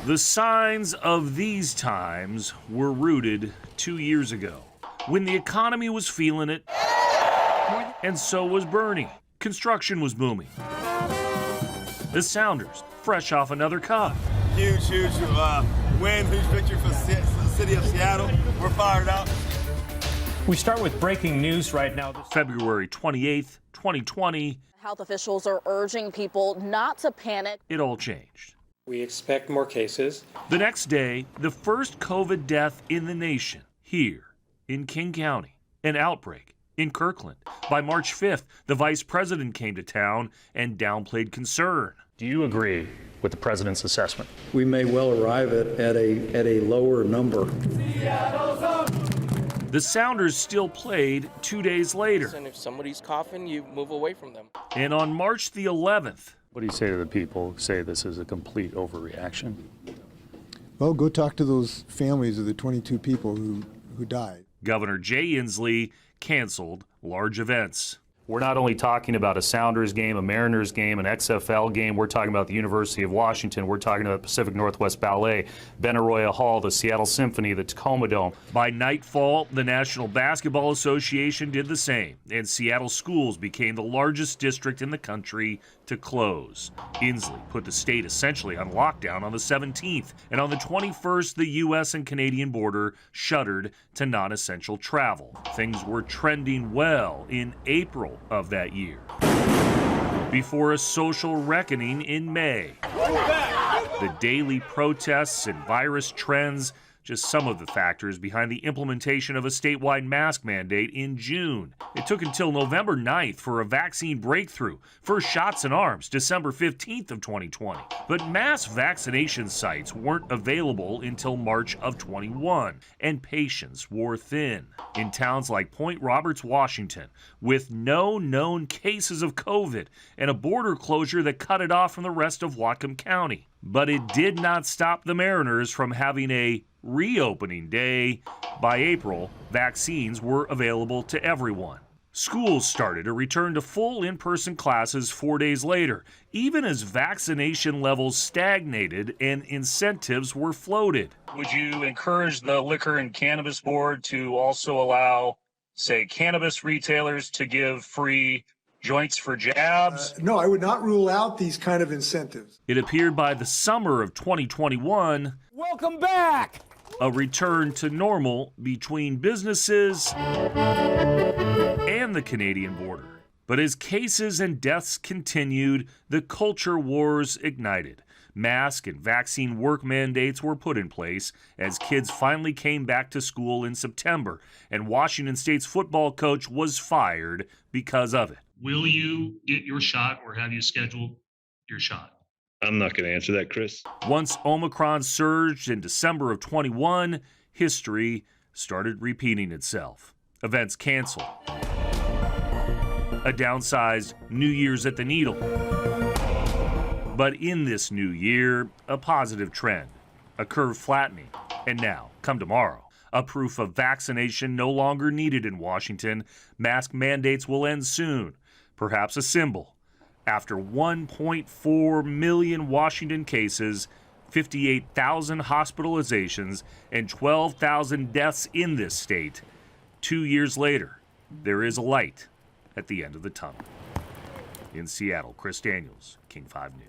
The signs of these times were rooted 2 years ago, when the economy was feeling it, and so was Bernie. Construction was booming. The Sounders, fresh off another cup. Huge win, huge victory for the city of Seattle. We're fired up. We start with breaking news right now. February 28th, 2020. Health officials are urging people not to panic. It all changed. We expect more cases. The next day, the first COVID death in the nation, here in King County, an outbreak in Kirkland. By March 5th, the vice president came to town and downplayed concern. Do you agree with the president's assessment? We may well arrive at a lower number. The Sounders still played 2 days later. And if somebody's coughing, you move away from them. And on March the 11th, What do you say to the people who say this is a complete overreaction? Well, go talk to those families of the 22 people who died. Governor Jay Inslee canceled large events. We're not only talking about a Sounders game, a Mariners game, an XFL game. We're talking about the University of Washington. We're talking about Pacific Northwest Ballet, Benaroya Hall, the Seattle Symphony, the Tacoma Dome. By nightfall, the National Basketball Association did the same, and Seattle schools became the largest district in the country to close. Inslee put the state essentially on lockdown on the 17th, and on the 21st, the U.S. and Canadian border shuttered to non-essential travel. Things were trending well in April of that year, before a social reckoning in May. The daily protests and virus trends, just some of the factors behind the implementation of a statewide mask mandate in June. It took until November 9th for a vaccine breakthrough. First shots in arms, December 15th of 2020. But mass vaccination sites weren't available until March of 21, and patience wore thin. In towns like Point Roberts, Washington, with no known cases of COVID and a border closure that cut it off from the rest of Whatcom County. But it did not stop the Mariners from having a reopening day. By April, vaccines were available to everyone. Schools started to return to full in-person classes 4 days later, even as vaccination levels stagnated and incentives were floated. Would you encourage the Liquor and Cannabis Board to also allow, say, cannabis retailers to give free joints for jabs? No, I would not rule out these kind of incentives. It appeared by the summer of 2021, Welcome back! a return to normal between businesses and the Canadian border. But as cases and deaths continued, the culture wars ignited. Mask and vaccine work mandates were put in place as kids finally came back to school in September, and Washington State's football coach was fired because of it. Will you get your shot, or have you scheduled your shot? I'm not going to answer that, Chris. Once Omicron surged in December of 21, history started repeating itself. Events canceled. A downsized New Year's at the Needle. But in this new year, a positive trend, a curve flattening, and now, come tomorrow, a proof of vaccination no longer needed in Washington. Mask mandates will end soon, perhaps a symbol. After 1.4 million Washington cases, 58,000 hospitalizations, and 12,000 deaths in this state, 2 years later, there is a light at the end of the tunnel. In Seattle, Chris Daniels, King 5 News.